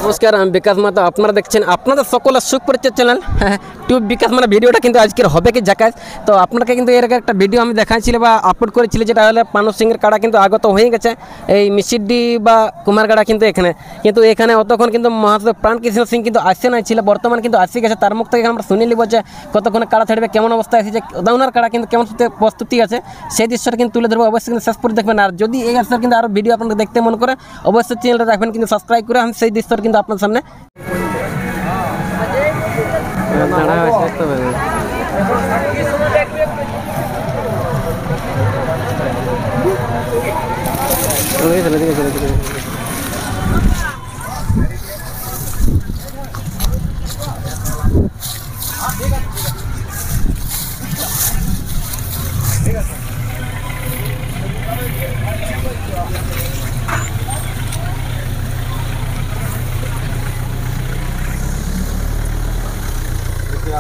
নমস্কার, আমি বিকাশ মাতা। আপনারা দেখছেন আপনাদের সকলের সুপরিচিত চ্যানেল টিউব বিকাশ মানে। ভিডিওটা কিন্তু আজকের হবে কি জাকাত। তো আপনাকে কিন্তু এর আগে একটা ভিডিও আমি দেখাইছিল বা আপলোড করেছিল, যেটা হলে পানু সিংয়ের কাড়া কিন্তু আগত হয়ে গেছে এই মিসিডি বা কুমারগাড়া কিন্তু এখানে অতক্ষণ কিন্তু মহাদেব প্রাণকৃষ্ণ সিং কিন্তু আসছে না ছিল, বর্তমান কিন্তু আসে গেছে। তার মুখ থেকে আমরা শুনে নিব যে কতক্ষণে কাড়া ছাড়বে, কেমন অবস্থায় এসেছে, ওনার কাড়া কিন্তু কেমন প্রস্তুতি আছে, সেই দৃশ্যটা কিন্তু তুলে ধরবো। অবশ্যই কিন্তু শেষ পর্যন্ত দেখবেন। আর যদি এই আসলে কিন্তু আরও ভিডিও আপনারা দেখতে মন করে অবশ্যই চ্যানেলটা রাখবেন কিন্তু সাবস্ক্রাইব করে। আমি সেই দৃশ্যটা কিন্তু আপনার সামনে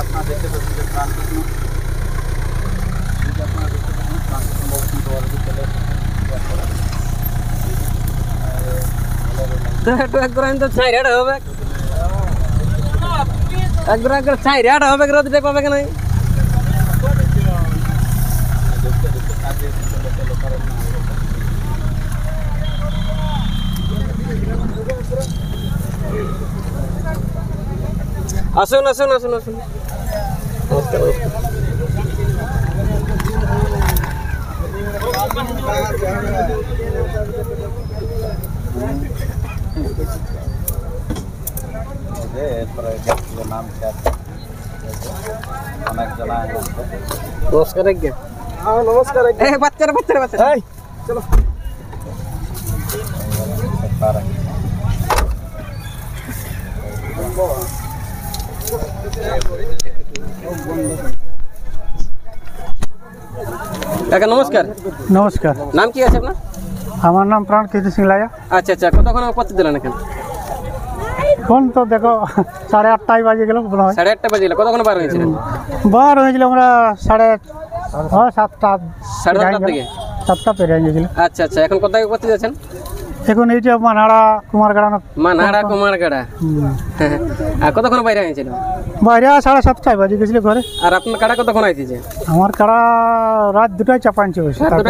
আপনারা দেখতে পাচ্ছেন যে প্রাণকৃষ্ণ আসুন আসুন আসুন আসুন। নমস্কার। নমস্কার। বাচ্চারা বাচ্চারা বাচ্চারা চলো। কাকা নমস্কার। নমস্কার। নাম কি আছে আপনার? আমার নাম প্রাণকৃষ্ণ সিং লায়া। আচ্ছা আচ্ছা, কতক্ষণ পথে দিলেন এখানে? এখন তো দেখো 8:30 বাজে গেল মনে হয়। 8:30 বাজে গেল। কতক্ষণ বার হয়েছিলেন? বার হয়েছিল আমরা 7:30 থেকে 7টা পেরিয়ে গেছিল। আচ্ছা আচ্ছা, এখন কোথায় পথে যাচ্ছেন? এখন এই যে মানহাড়া কুমারগাড়া। মানহাড়া কুমারগাড়া। আর কতক্ষণ বাইরে হয়েছিল? বাইরে 7:30 বাজে গেছিল ঘরে। আর আপনার কাড়া কতক্ষণ আইতেছে? আমার কাড়া রাত 2টায় চাপাইছে।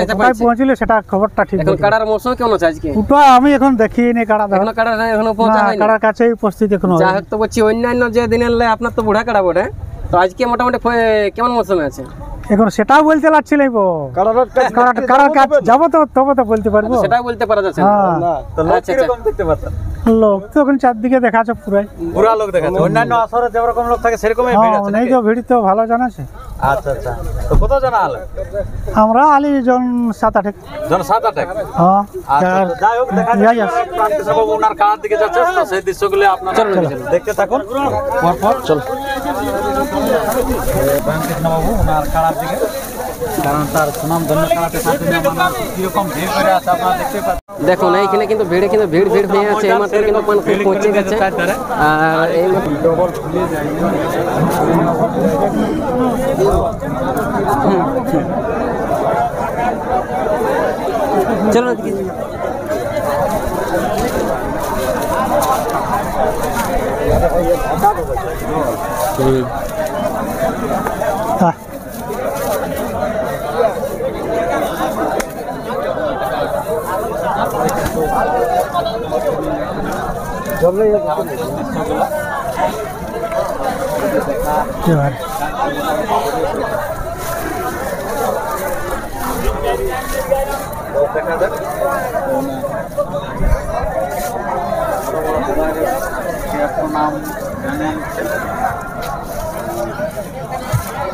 কোথায় পৌঁছিল সেটা খবরটা ঠিক। এখন কাড়ার মৌসুম কেমন আছে আজকে? ওটা আমি এখন দেখিনি কাড়া। এখনো কাড়া এখনো পৌঁছা হয়নি। কাড়ার কাছেই উপস্থিত এখনো। যা হোক তো বলছি, অন্যান্য যে দিনের আপনার তো বুড়া কাড়া বটে, তো আজকে মোটামুটি কেমন মৌসুমে আছে? এখন সেটাও বলতে লাগছিল কাড়ার কাজ যাবো তো তবে তো বলতে পারবো। সেটাও বলতে পারা যাচ্ছে না। লোক তো এখন চারদিকে দেখাচ্ছে পুরা লোক দেখাচ্ছে। অন্যান্য আসরে যেরকম লোক থাকে সেরকমই ভিড় আছে নাকি? ভিড় তো ভালো জানাছে। আচ্ছা আচ্ছা, তো কত জন আলো? আমরা আলি জন 7-8 জন 7-8। হ্যাঁ, যাই হোক দেখা যাচ্ছে প্রাণকৃষ্ণ বাবু ওনার কাড়ার দিকে যাচ্ছে, তো সেই দৃশ্যগুলো আপনারা দেখতে থাকুন। পরপর চল প্রাণকৃষ্ণ বাবু ওনার কাড়ার দিকে, কারণ তার সুনাম ধন্য কাড়াতে সাথে কিরকম ভিড় করে আছে আপনারা দেখতে পাচ্ছেন। দেখুন এইখানে কিন্তু ভিড় হয়ে আছে। এই মাত্র কিন্তু পৌঁছে গেছে। আর এই চলো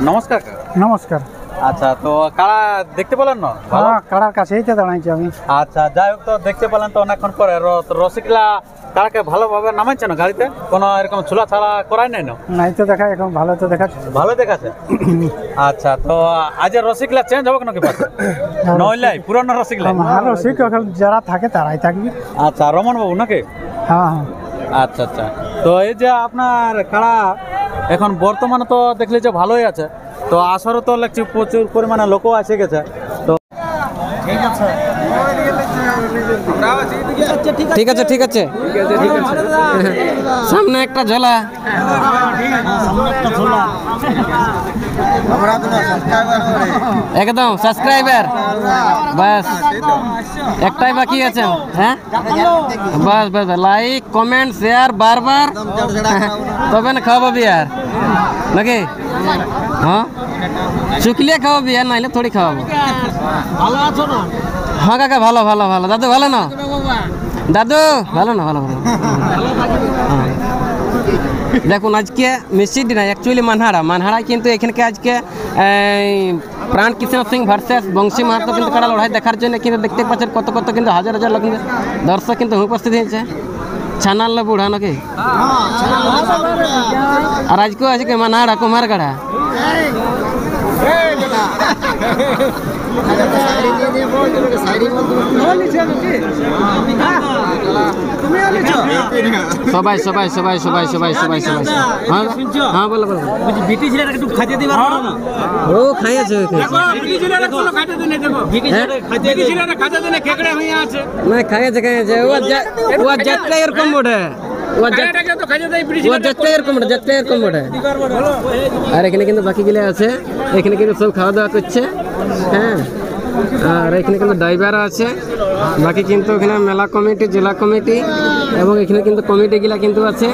নমস্কার। নমস্কার। আচ্ছা, তো কাড়া দেখতে পেলেন না? হ্যাঁ, কাড়ার কাছেই তো দাঁড়াইছি আমি। আচ্ছা, যাই হোক তো দেখতে পেলেন তো অনেকক্ষণ পরে রসিকলা কাড়াকে ভালোভাবে নামাইছে না গাড়িতে? কোনো এরকম ছোলা ছাড়া করাই নাই না? নাই তো দেখা, এখন ভালো তো দেখাচ্ছে। ভালো দেখাচ্ছে। আচ্ছা, তো আজ রসিকলা চেঞ্জ হবে নাকি পাশে? নইলাই পুরনো রসিকলা? রসিক এখন যারা থাকে তারাই থাকবে। আচ্ছা, রমন বাবু নাকি? হ্যাঁ হ্যাঁ। আচ্ছা আচ্ছা, তো এই যে আপনার কাড়া এখন বর্তমানে তো দেখলে যে ভালোই আছে, তো আসরও তো লাগছে প্রচুর পরিমাণে লোকও এসে গেছে। তো ঠিক আছে। ঠিক আছে ঠিক আছে সামনে একটা ঝোলা একদম সাবস্ক্রাইবার বাস একটাই বাকি আছে হ্যাঁ বাস বাস লাইক কমেন্ট শেয়ার বারবার তবে না খাওয়াবি আর নাকি হ্যাঁ শুকলিয়ে খাওয়াবি আর নাইলে থোড়ি খাওয়াবো হ্যাঁ কাকা ভালো ভালো ভালো দাদু ভালো না দাদু ভালো না ভালো ভালো হ্যাঁ। দেখুন আজকে মিষ্টি না অ্যাকচুয়ালি মানহারা কিন্তু এখানকে আজকে প্রাণ কিষাণ সিং ভার্সেস বংশী মাহাতো কিন্তু কারা লড়াই দেখার জন্য কিন্তু দেখতে পাচ্ছেন কত কত কিন্তু হাজার হাজার লোক কিন্তু দর্শক কিন্তু উপস্থিত হয়েছে ছানাল বুড়া নাকি আর আজকে মানহারা কুমারগাড়া সবাই সবাই সবাই সবাই সবাই সবাই সবাই হ্যাঁ হ্যাঁ বলো বলো ও খাইছে না খাইছে খাইছে ও যাত্রা এরকম বটে আর এখানে কিন্তু বাকি গিলে আছে এখানে কিন্তু সব খাওয়া দাওয়া করছে হ্যাঁ আর এখানে কিন্তু ড্রাইভার আছে বাকি কিন্তু এখানে মেলা কমিটি জেলা কমিটি এবং এখানে কিন্তু কমিটি গিলা কিন্তু আছে